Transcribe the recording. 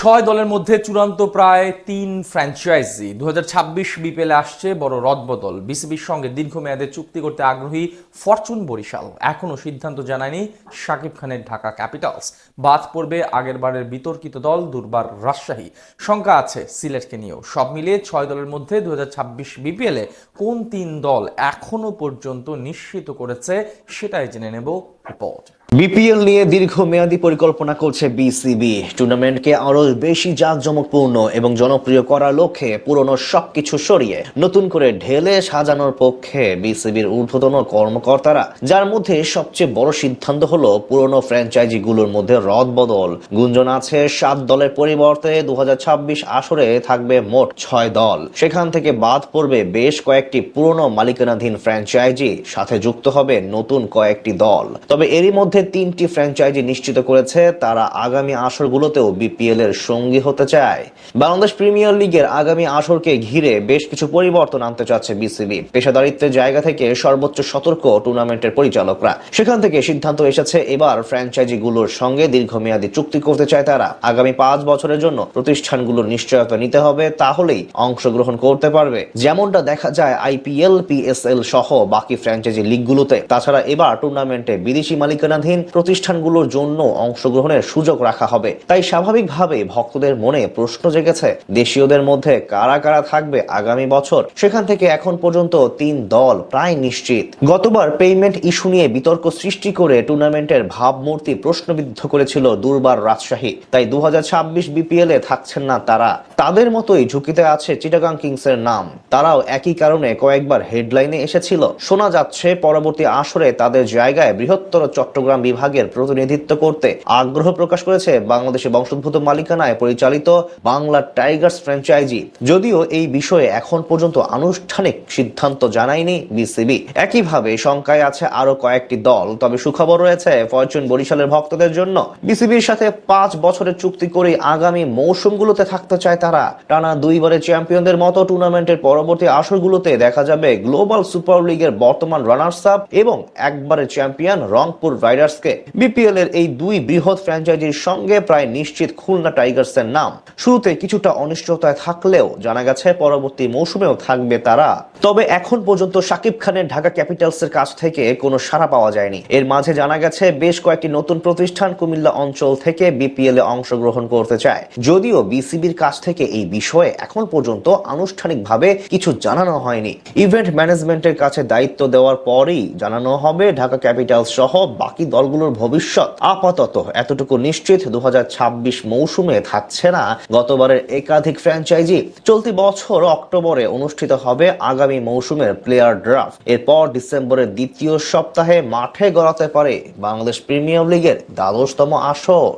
ছয় দলের মধ্যে চূড়ান্ত প্রায় তিন ফ্র্যাঞ্চাইজি 2026 বিপিএলে আসছে বড় রদবদল। বিসিবির সঙ্গে দীর্ঘমেয়াদে চুক্তি করতে আগ্রহী ফরচুন বরিশাল। এখনও সিদ্ধান্ত জানায়নি শাকিব খানের ঢাকা ক্যাপিটালস। বাদ পড়বে আগেরবারের বিতর্কিত দল দুর্বার রাজশাহী। শঙ্কা আছে সিলেটকে নিয়েও। সব মিলিয়ে ছয় দলের মধ্যে 2026 বিপিএলে কোন তিন দল এখনো পর্যন্ত নিশ্চিত করেছে সেটাই জেনে নেব রিপোর্ট। বিপিএল নিয়ে দীর্ঘমেয়াদী পরিকল্পনা করছে বিসিবি। টুর্নামেন্টকে আরো বেশি জাঁকজমকপূর্ণ এবং জনপ্রিয় করার লক্ষ্যে পুরনো সবকিছু সরিয়ে নতুন করে ঢেলে সাজানোর পক্ষে বিসিবির ঊর্ধ্বতন কর্মকর্তারা, যার মধ্যে সবচেয়ে বড় সিদ্ধান্ত হলো পুরনো ফ্র্যাঞ্চাইজিগুলোর মধ্যে রদবদল। গুঞ্জন আছে 7 দলের পরিবর্তে 2026 আসরে থাকবে মোট 6 দল। সেখান থেকে বাদ পড়বে বেশ কয়েকটি পুরনো মালিকানাধীন ফ্র্যাঞ্চাইজি, সাথে যুক্ত হবে নতুন কয়েকটি দল। তবে এরই মধ্যে তিনটি ফ্র্যাঞ্চাইজি নিশ্চিত করেছে তারা আগামী আসরগুলোতেও বিপিএল এর সঙ্গী হতে চায়। বাংলাদেশ প্রিমিয়ার লিগের আগামী আসরকে ঘিরে বেশ কিছু পরিবর্তন আনতে চাচ্ছে বিসিবি। পেশাদারিত্বের জায়গা থেকে সর্বোচ্চ সতর্ক টুর্নামেন্টের পরিচালকরা। সেখান থেকে সিদ্ধান্ত এসেছে এবার ফ্র্যাঞ্চাইজিগুলোর সঙ্গে দীর্ঘমেয়াদী চুক্তি করতে চায় তারা। আগামী 5 বছরের জন্য প্রতিষ্ঠানগুলোর নিশ্চয়তা নিতে হবে, তাহলেই অংশগ্রহণ করতে পারবে। যেমনটা দেখা যায় আইপিএল, পিএসএল সহ বাকি ফ্র্যাঞ্চাইজি লিগগুলোতে। তাছাড়া এবার টুর্নামেন্টে বিদেশি মালিকানাধীন প্রতিষ্ঠানগুলোর জন্য অংশগ্রহণের সুযোগ রাখা হবে। তাই স্বাভাবিকভাবে ভক্তদের মনে প্রশ্ন জেগেছে দেশীয়দের মধ্যে কারা কারা থাকবে আগামী বছর। সেখান থেকে এখন পর্যন্ত 3 দল প্রায় নিশ্চিত। গতবার পেমেন্ট ইস্যু নিয়ে বিতর্ক সৃষ্টি করে টুর্নামেন্টের ভাবমূর্তি প্রশ্নবিদ্ধ করেছিল দুর্বার রাজশাহী। তাই 2026 বিপিএল এ থাকছেন না তারা। তাদের মতোই ঝুঁকিতে আছে চিটাগাং কিংসের নাম। তারাও একই কারণে কয়েকবার হেডলাইনে এসেছিল। শোনা যাচ্ছে পরবর্তী আসরে তাদের জায়গায় বৃহত্তর চট্টগ্রাম বিভাগের প্রতিনিধিত্ব করতে আগ্রহ প্রকাশ করেছে বাংলাদেশে বংশোদ্ভূত মালিকানায় পরিচালিত বাংলা টাইগার্স ফ্র্যাঞ্চাইজি। যদিও এই বিষয়ে এখন পর্যন্ত আনুষ্ঠানিক সিদ্ধান্ত জানায়নি বিসিবি। একইভাবে শঙ্কায় আছে আরো কয়েকটি দল। তবে সুখবর রয়েছে ফরচুন বরিশালের ভক্তদের জন্য। বিসিবির সাথে 5 বছরের চুক্তি করে আগামী মৌসুমগুলোতে থাকতে চায় তারা। টানা 2 বারের চ্যাম্পিয়নদের মতো টুর্নামেন্টের পরবর্তী আসরগুলোতে দেখা যাবে গ্লোবাল সুপার লিগের বর্তমান রানার্স আপ এবং একবারের চ্যাম্পিয়ন রংপুর রাইডার্সকে। বিপিএল এর এই 2 বৃহৎ ফ্র্যাঞ্চাইজির সঙ্গে প্রায় নিশ্চিত খুলনা টাইগার্সের নাম। শুরুতে কিছুটা অনিশ্চয়তায় থাকলেও জানা গেছে পরবর্তী মৌসুমেও থাকবে তারা। তবে এখন পর্যন্ত শাকিব খানের ঢাকা ক্যাপিটালসের কাছ থেকে কোনো সাড়া পাওয়া যায়নি। এর মাঝে জানা গেছে বেশ কয়েকটি নতুন প্রতিষ্ঠান কুমিল্লা অঞ্চল থেকে বিপিএল এ অংশগ্রহণ করতে চায়। যদিও বিসিবির কাছ থেকে এই বিষয়ে এখন পর্যন্ত আনুষ্ঠানিকভাবে কিছু জানানো হয়নি। ইভেন্ট ম্যানেজমেন্টের কাছে দায়িত্ব দেওয়ার পরেই জানানো হবে ঢাকা ক্যাপিটালস সহ বাকি দলগুলোর ভবিষ্যৎ। আপাতত এতটুকু নিশ্চিত 2026 মৌসুমে থাকছে না গতবারের একাধিক ফ্র্যাঞ্চাইজি। চলতি বছর অক্টোবরে অনুষ্ঠিত হবে আগামী মৌসুমের প্লেয়ার ড্রাফট। এরপর ডিসেম্বরের দ্বিতীয় সপ্তাহে মাঠে গড়াতে পারে বাংলাদেশ প্রিমিয়ার লিগের 12তম আসর।